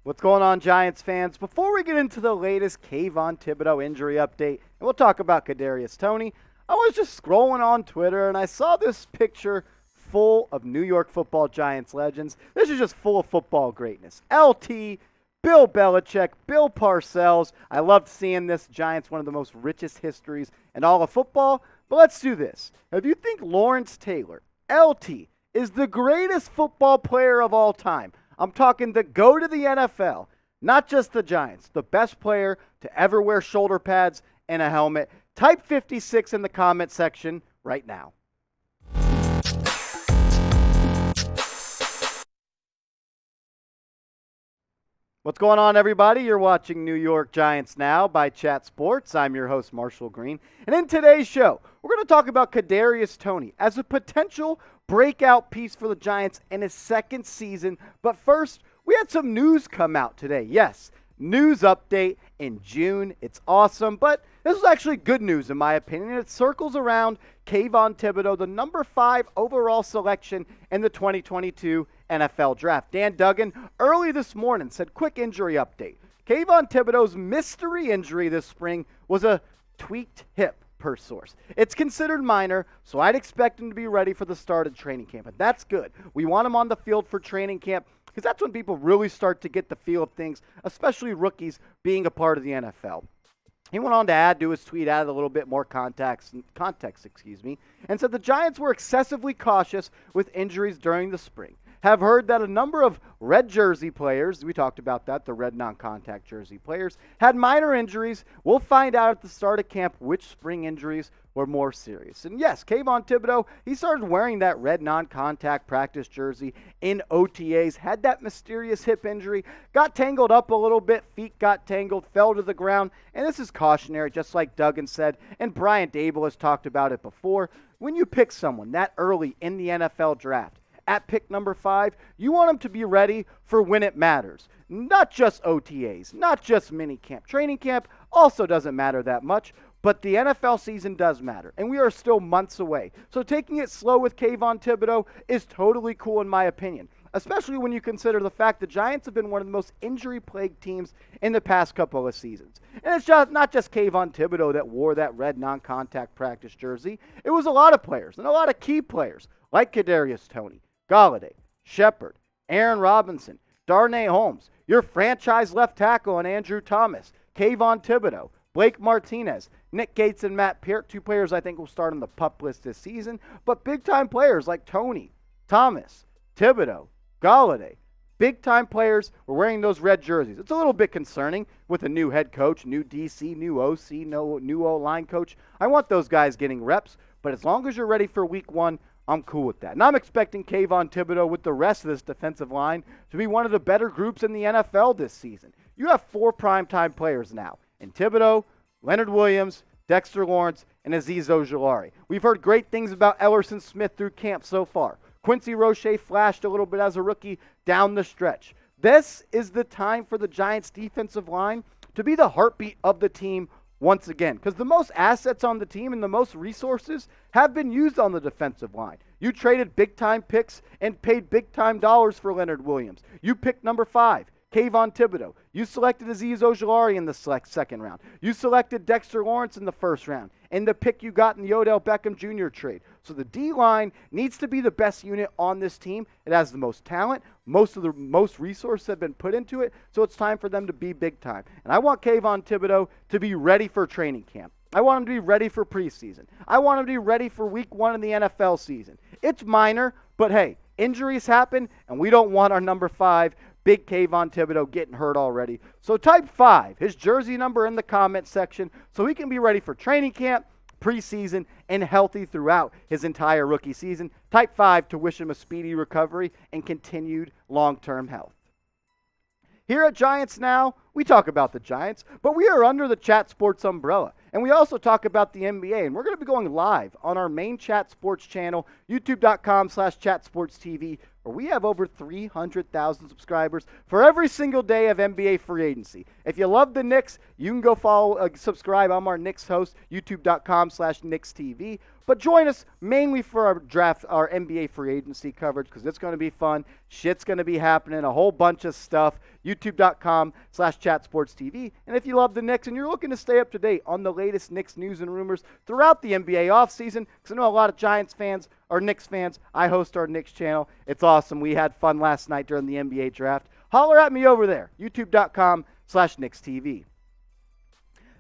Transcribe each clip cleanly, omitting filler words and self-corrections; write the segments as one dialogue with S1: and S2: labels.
S1: What's going on, Giants fans? Before we get into the latest Kayvon Thibodeaux injury update, and we'll talk about Kadarius Toney, I was just scrolling on Twitter and I saw this picture full of New York football Giants legends. This is just full of football greatness. LT, Bill Belichick, Bill Parcells. I loved seeing this. Giants, one of the most richest histories in all of football. But let's do this. If you think Lawrence Taylor, LT, is the greatest football player of all time, I'm talking the GOAT of the NFL, not just the Giants, the best player to ever wear shoulder pads and a helmet. Type 56 in the comment section right now. What's going on, everybody? You're watching New York Giants Now by Chat Sports. I'm your host, Marshall Green. And in today's show, we're going to talk about Kadarius Toney as a potential breakout piece for the Giants in his second season. But first, we had some news come out today. Yes, news update in June. It's awesome, but this is actually good news in my opinion. It circles around Kayvon Thibodeaux, the number 5 overall selection in the 2022 NFL Draft. Dan Duggan early this morning said, quick injury update. Kayvon Thibodeaux's mystery injury this spring was a tweaked hip, per source. It's considered minor, so I'd expect him to be ready for the start of training camp. And that's good. We want him on the field for training camp because that's when people really start to get the feel of things, especially rookies being a part of the NFL. He went on to add to his tweet, added a little bit more context, and said the Giants were excessively cautious with injuries during the spring. Have heard that a number of red jersey players, we talked about that, the red non-contact jersey players, had minor injuries. We'll find out at the start of camp which spring injuries were more serious. And yes, Kayvon Thibodeaux, he started wearing that red non-contact practice jersey in OTAs, had that mysterious hip injury, got tangled up a little bit, feet got tangled, fell to the ground, and this is cautionary, just like Duggan said, and Brian Daboll has talked about it before. When you pick someone that early in the NFL draft, at pick number 5, you want them to be ready for when it matters. Not just OTAs, not just minicamp. Training camp also doesn't matter that much, but the NFL season does matter, and we are still months away. So taking it slow with Kayvon Thibodeaux is totally cool in my opinion, especially when you consider the fact the Giants have been one of the most injury-plagued teams in the past couple of seasons. And it's not just Kayvon Thibodeaux that wore that red non-contact practice jersey. It was a lot of players, and a lot of key players, like Kadarius Toney, Galladay, Shepard, Aaron Robinson, Darnay Holmes, your franchise left tackle and Andrew Thomas, Kayvon Thibodeaux, Blake Martinez, Nick Gates, and Matt Peart, 2 players I think will start on the PUP list this season, but big-time players like Toney, Thomas, Thibodeaux, Galladay, big-time players were wearing those red jerseys. It's a little bit concerning with a new head coach, new DC, new OC, new O-line coach. I want those guys getting reps, but as long as you're ready for week 1, I'm cool with that. And I'm expecting Kayvon Thibodeaux with the rest of this defensive line to be one of the better groups in the NFL this season. You have 4 primetime players now in Thibodeaux, Leonard Williams, Dexter Lawrence, and Azeez Ojulari. We've heard great things about Ellerson Smith through camp so far. Quincy Roche flashed a little bit as a rookie down the stretch. This is the time for the Giants' defensive line to be the heartbeat of the team once again, because the most assets on the team and the most resources have been used on the defensive line. You traded big-time picks and paid big-time dollars for Leonard Williams. You picked number 5, Kayvon Thibodeaux. You selected Azeez Ojulari in the second round. You selected Dexter Lawrence in the first round, and the pick you got in the Odell Beckham Jr. trade. So the D-line needs to be the best unit on this team. It has the most talent. Most resources have been put into it, so it's time for them to be big time. And I want Kayvon Thibodeaux to be ready for training camp. I want him to be ready for preseason. I want him to be ready for week 1 in the NFL season. It's minor, but hey, injuries happen, and we don't want our number 5, big Kayvon Thibodeaux, getting hurt already. So type 5, his jersey number in the comment section, so he can be ready for training camp, preseason, and healthy throughout his entire rookie season. Type 5 to wish him a speedy recovery and continued long-term health. Here at Giants Now, we talk about the Giants, but we are under the Chat Sports umbrella. And we also talk about the NBA, and we're going to be going live on our main Chat Sports channel, youtube.com/chatsportstv, where we have over 300,000 subscribers for every single day of NBA free agency. If you love the Knicks, you can go follow, subscribe. I'm our Knicks host, youtube.com/KnicksTV. But join us mainly for our draft, our NBA free agency coverage, because it's going to be fun. Shit's going to be happening, a whole bunch of stuff. YouTube.com/chatsportstv. And if you love the Knicks and you're looking to stay up to date on the latest Knicks news and rumors throughout the NBA offseason, because I know a lot of Giants fans are Knicks fans. I host our Knicks channel. It's awesome. We had fun last night during the NBA draft. Holler at me over there. YouTube.com/KnicksTV.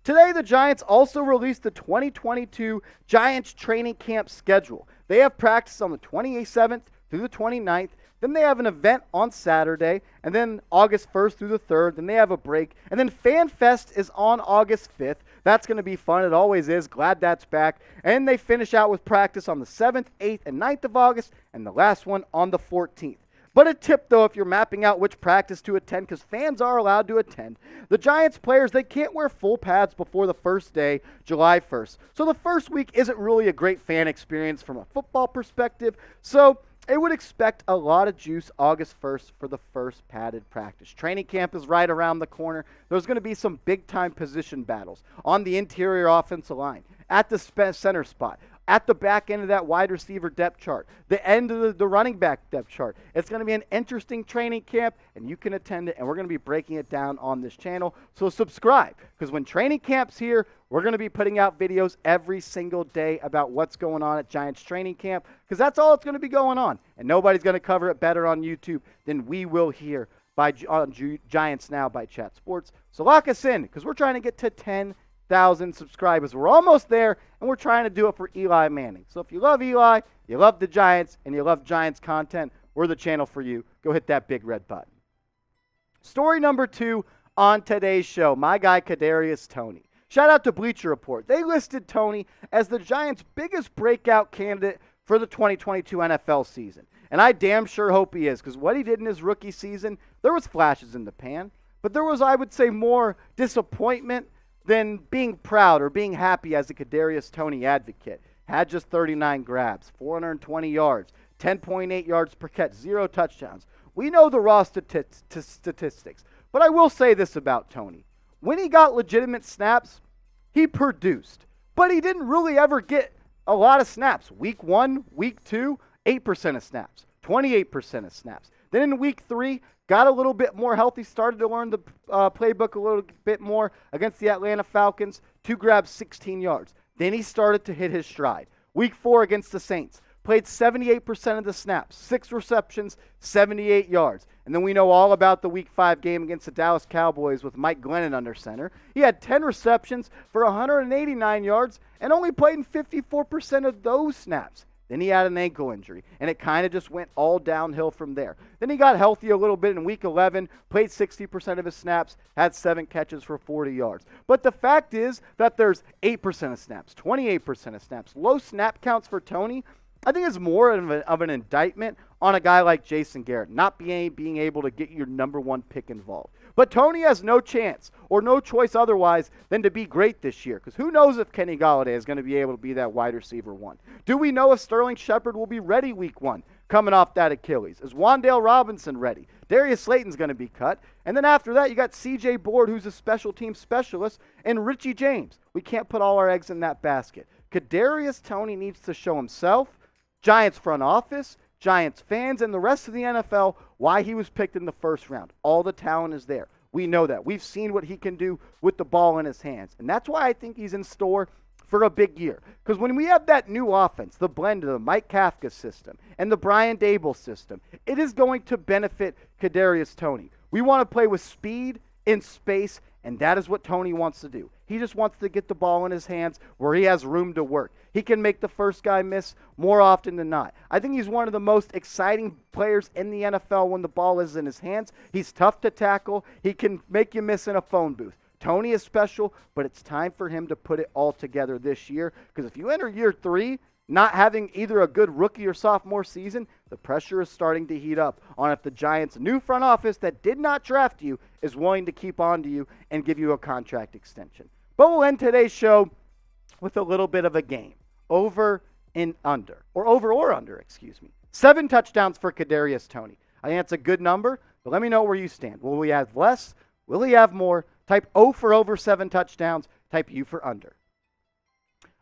S1: Today, the Giants also released the 2022 Giants training camp schedule. They have practice on the 27th through the 29th. Then they have an event on Saturday, and then August 1st through the 3rd. Then they have a break. And then Fan Fest is on August 5th. That's going to be fun. It always is. Glad that's back. And they finish out with practice on the 7th, 8th, and 9th of August, and the last one on the 14th. But a tip, though, if you're mapping out which practice to attend, because fans are allowed to attend, the Giants players, they can't wear full pads before the first day, July 1st. So the first week isn't really a great fan experience from a football perspective. So I would expect a lot of juice August 1st for the first padded practice. Training camp is right around the corner. There's going to be some big-time position battles on the interior offensive line, at the center spot, at the back end of that wide receiver depth chart, the end of the running back depth chart. It's going to be an interesting training camp, and you can attend it, and we're going to be breaking it down on this channel. So subscribe, because when training camp's here, we're going to be putting out videos every single day about what's going on at Giants training camp, because that's all that's going to be going on, and nobody's going to cover it better on YouTube than we will here on Giants Now by Chat Sports. So lock us in, because we're trying to get to 10,000 subscribers. We're almost there, and we're trying to do it for Eli Manning. So if you love Eli, you love the Giants, and you love Giants content, we're the channel for you. Go hit that big red button. Story number 2 on today's show, my guy Kadarius Toney. Shout out to Bleacher Report. They listed Toney as the Giants' biggest breakout candidate for the 2022 NFL season. And I damn sure hope he is, because what he did in his rookie season, there was flashes in the pan, but there was, I would say, more disappointment than being proud or being happy as a Kadarius Toney advocate. Had just 39 grabs, 420 yards, 10.8 yards per catch, 0 touchdowns. We know the raw statistics, but I will say this about Toney. When he got legitimate snaps, he produced, but he didn't really ever get a lot of snaps. Week 1, week 2, 8% of snaps, 28% of snaps. Then in week 3, got a little bit more healthy, started to learn the playbook a little bit more against the Atlanta Falcons. 2 grabs, 16 yards. Then he started to hit his stride. Week 4 against the Saints, played 78% of the snaps, 6 receptions, 78 yards. And then we know all about the Week 5 game against the Dallas Cowboys with Mike Glennon under center. He had 10 receptions for 189 yards and only played in 54% of those snaps. Then he had an ankle injury, and it kind of just went all downhill from there. Then he got healthy a little bit in Week 11, played 60% of his snaps, had 7 catches for 40 yards. But the fact is that there's 8% of snaps, 28% of snaps. Low snap counts for Toney, I think, is more of an indictment on a guy like Jason Garrett, not being able to get your number 1 pick involved. But Toney has no chance or no choice otherwise than to be great this year, because who knows if Kenny Golladay is going to be able to be that wide receiver 1. Do we know if Sterling Shepard will be ready week 1 coming off that Achilles? Is Wan'Dale Robinson ready? Darius Slayton's going to be cut. And then after that, you got C.J. Board, who's a special team specialist, and Richie James. We can't put all our eggs in that basket. Kadarius Toney needs to show himself, Giants front office, Giants fans, and the rest of the NFL why he was picked in the first round. All the talent is there. We know that. We've seen what he can do with the ball in his hands. And that's why I think he's in store for a big year. Because when we have that new offense, the blend of the Mike Kakfa system and the Brian Daboll system, it is going to benefit Kadarius Toney. We want to play with speed in space, and that is what Toney wants to do. He just wants to get the ball in his hands where he has room to work. He can make the first guy miss more often than not. I think he's one of the most exciting players in the NFL when the ball is in his hands. He's tough to tackle. He can make you miss in a phone booth. Toney is special, but it's time for him to put it all together this year, because if you enter year 3 not having either a good rookie or sophomore season, the pressure is starting to heat up on if the Giants' new front office that did not draft you is willing to keep on to you and give you a contract extension. But we'll end today's show with a little bit of a game. Over or under. 7 touchdowns for Kadarius Toney. I think that's a good number, but let me know where you stand. Will we have less? Will he have more? Type O for over 7 touchdowns. Type U for under.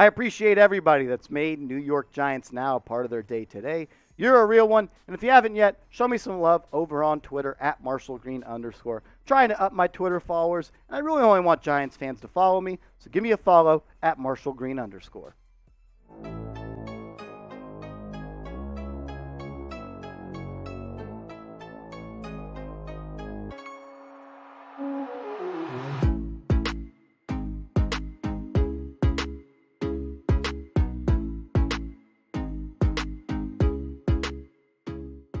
S1: I appreciate everybody that's made New York Giants Now a part of their day today. You're a real one, and if you haven't yet, show me some love over on Twitter at @MarshallGreen_. Trying to up my Twitter followers, and I really only want Giants fans to follow me, so give me a follow at @MarshallGreen_.